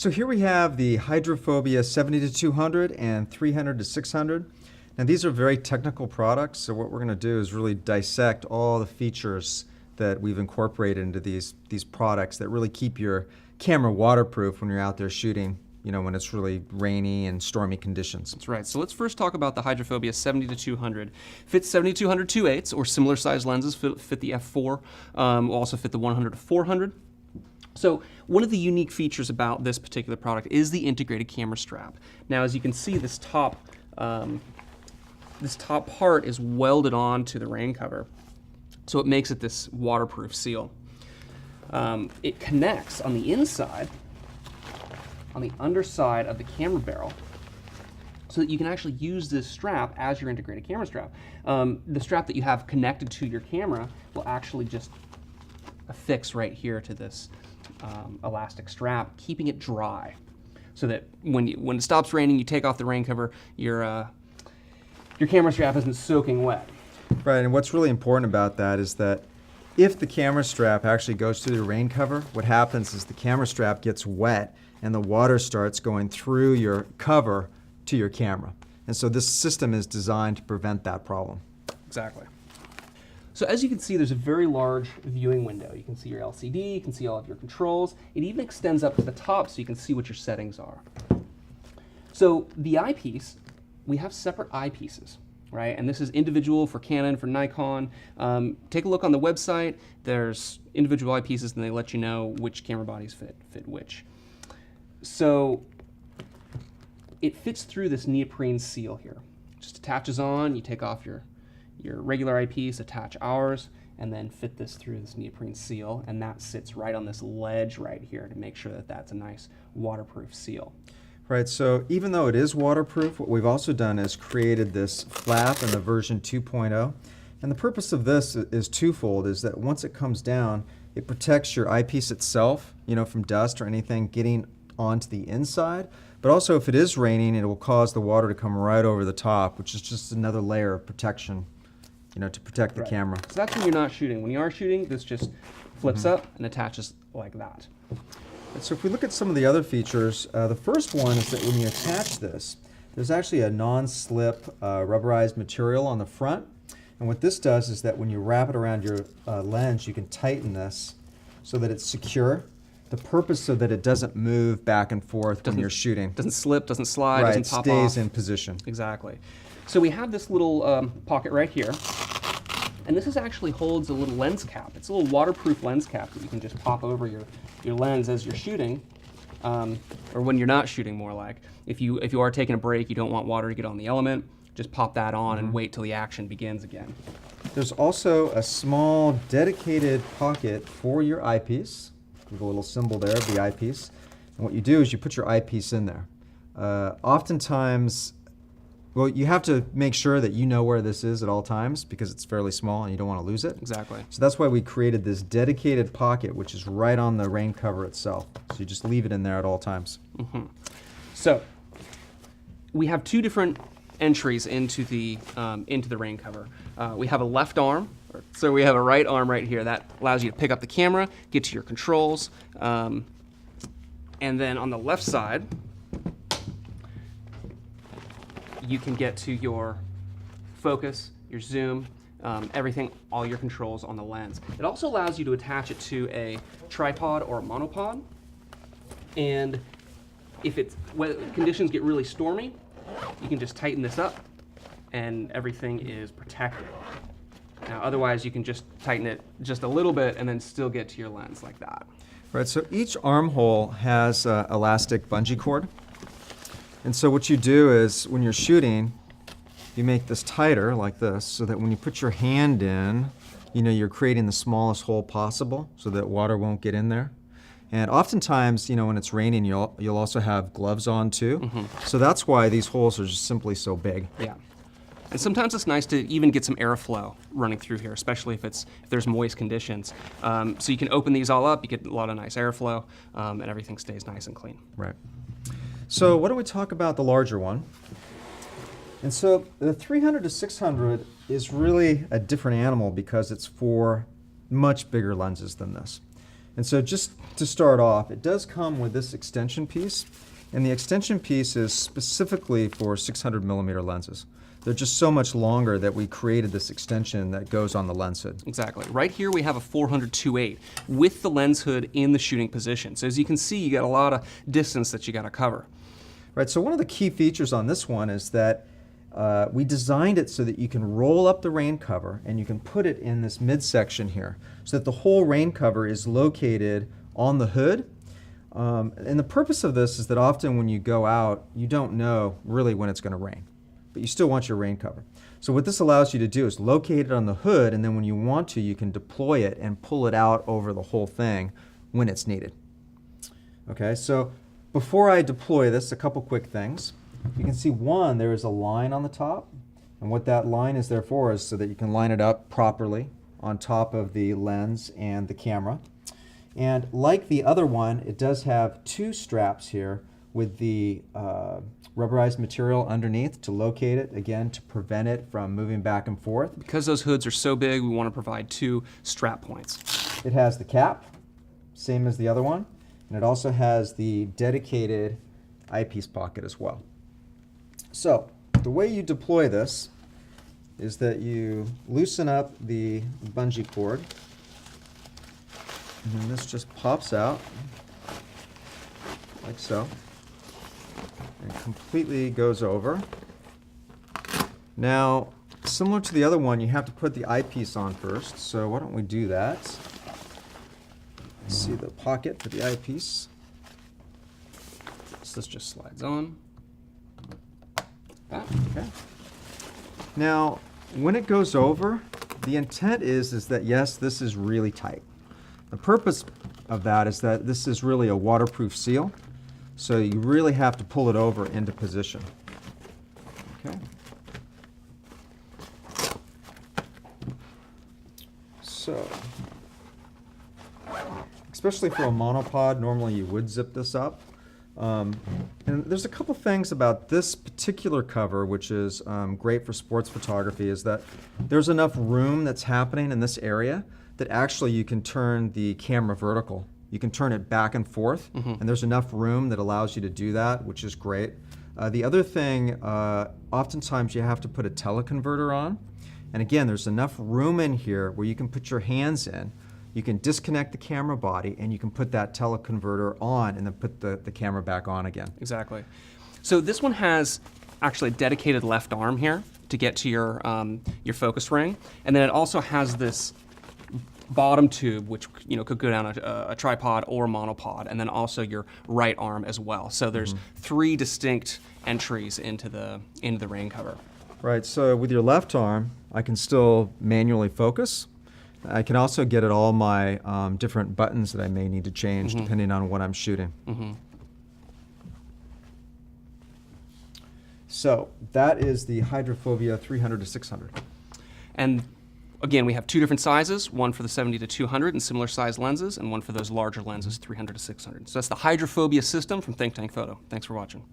So here we have the Hydrophobia 70-200 and 300-600. Now these are very technical products, so what we're going to do is really dissect all the features that we've incorporated into these products that really keep your camera waterproof when you're out there shooting, you know, when it's really rainy and stormy conditions. That's right. So let's first talk about the Hydrophobia 70-200. Fits 70-200 2.8s or similar size lenses, fit the f4, will also fit the 100-400. So one of the unique features about this particular product is the integrated camera strap. Now, as you can see, this top part is welded on to the rain cover, so it makes it this waterproof seal. It connects on the inside, on the underside of the camera barrel, so that you can actually use this strap as your integrated camera strap. The strap that you have connected to your camera will actually just affix right here to this elastic strap, keeping it dry, so that when it stops raining, you take off the rain cover, your camera strap isn't soaking wet. Right, and what's really important about that is that if the camera strap actually goes through the rain cover, what happens is the camera strap gets wet and the water starts going through your cover to your camera. And so this system is designed to prevent that problem. Exactly. So as you can see, there's a very large viewing window. You can see your LCD, you can see all of your controls. It even extends up to the top so you can see what your settings are. So the eyepiece, we have separate eyepieces, right? And this is individual for Canon, for Nikon. Take a look on the website. There's individual eyepieces and they let you know which camera bodies fit which. So it fits through this neoprene seal here. Just attaches on, you take off your regular eyepiece, attach ours, and then fit this through this neoprene seal, and that sits right on this ledge right here to make sure that that's a nice waterproof seal. Right, so even though it is waterproof, what we've also done is created this flap in the version 2.0. And the purpose of this is twofold, is that once it comes down, it protects your eyepiece itself, you know, from dust or anything getting onto the inside. But also if it is raining, it will cause the water to come right over the top, which is just another layer of protection, you know, to protect the camera. So that's when you're not shooting. When you are shooting, this just flips up and attaches like that. And so if we look at some of the other features, the first one is that when you attach this, there's actually a non-slip rubberized material on the front. And what this does is that when you wrap it around your lens, you can tighten this so that it's secure. The purpose so that it doesn't move back and forth when you're shooting. Doesn't slip, doesn't slide, right, doesn't pop off. It stays in position. Exactly. So we have this little pocket right here. And this actually holds a little lens cap. It's a little waterproof lens cap that you can just pop over your lens as you're shooting, or when you're not shooting, more like. If you are taking a break, you don't want water to get on the element, just pop that on and wait till the action begins again. There's also a small dedicated pocket for your eyepiece, with a little symbol there of the eyepiece. And what you do is you put your eyepiece in there. Oftentimes, well, you have to make sure that you know where this is at all times because it's fairly small and you don't want to lose it. Exactly. So that's why we created this dedicated pocket, which is right on the rain cover itself. So you just leave it in there at all times. So we have two different entries into the rain cover. We have a left arm, so we have a right arm right here. That allows you to pick up the camera, get to your controls, and then on the left side, you can get to your focus, your zoom, everything, all your controls on the lens. It also allows you to attach it to a tripod or a monopod. And when conditions get really stormy, you can just tighten this up and everything is protected. Now, otherwise you can just tighten it just a little bit and then still get to your lens like that. Right, so each armhole has an elastic bungee cord. And so what you do is, when you're shooting, you make this tighter like this, so that when you put your hand in, you know, you're creating the smallest hole possible so that water won't get in there. And oftentimes, you know, when it's raining, you'll also have gloves on too. So that's why these holes are just simply so big. Yeah. And sometimes it's nice to even get some airflow running through here, especially if there's moist conditions. So you can open these all up, you get a lot of nice airflow, and everything stays nice and clean. Right. So why don't we talk about the larger one? And so the 300-600 is really a different animal because it's for much bigger lenses than this. And so just to start off, it does come with this extension piece, and the extension piece is specifically for 600 millimeter lenses. They're just so much longer that we created this extension that goes on the lens hood. Exactly. Right here we have a 400-2.8 with the lens hood in the shooting position. So as you can see, you got a lot of distance that you got to cover. Right, so one of the key features on this one is that we designed it so that you can roll up the rain cover and you can put it in this midsection here so that the whole rain cover is located on the hood. And the purpose of this is that often when you go out, you don't know really when it's going to rain, but you still want your rain cover. So what this allows you to do is locate it on the hood, and then when you want to, you can deploy it and pull it out over the whole thing when it's needed. Okay, so before I deploy this, a couple quick things. You can see one, there is a line on the top, and what that line is there for is so that you can line it up properly on top of the lens and the camera. And like the other one, it does have two straps here with the rubberized material underneath to locate it, again, to prevent it from moving back and forth. Because those hoods are so big, we want to provide two strap points. It has the cap, same as the other one, and it also has the dedicated eyepiece pocket as well. So the way you deploy this is that you loosen up the bungee cord, and then this just pops out like so. And completely goes over. Now, similar to the other one, you have to put the eyepiece on first, so why don't we do that? See the pocket for the eyepiece. So this just slides on. Okay. Now, when it goes over, the intent is that yes, this is really tight. The purpose of that is that this is really a waterproof seal, so you really have to pull it over into position. Okay. So, especially for a monopod, normally you would zip this up. And there's a couple things about this particular cover which is great for sports photography, is that there's enough room that's happening in this area that actually you can turn the camera vertical. You can turn it back and forth, and there's enough room that allows you to do that, which is great. The other thing, oftentimes you have to put a teleconverter on, and again, there's enough room in here where you can put your hands in, you can disconnect the camera body, and you can put that teleconverter on and then put the camera back on again. Exactly. So this one has actually a dedicated left arm here to get to your focus ring, and then it also has this bottom tube, which could go down a tripod or a monopod, and then also your right arm as well. So there's three distinct entries into the rain cover. Right. So with your left arm, I can still manually focus. I can also get at all my different buttons that I may need to change depending on what I'm shooting. So that is the Hydrophobia 300 to 600. And again, we have two different sizes, one for the 70 to 200 and similar size lenses, and one for those larger lenses, 300 to 600. So that's the Hydrophobia system from thinktankphoto. Thanks for watching.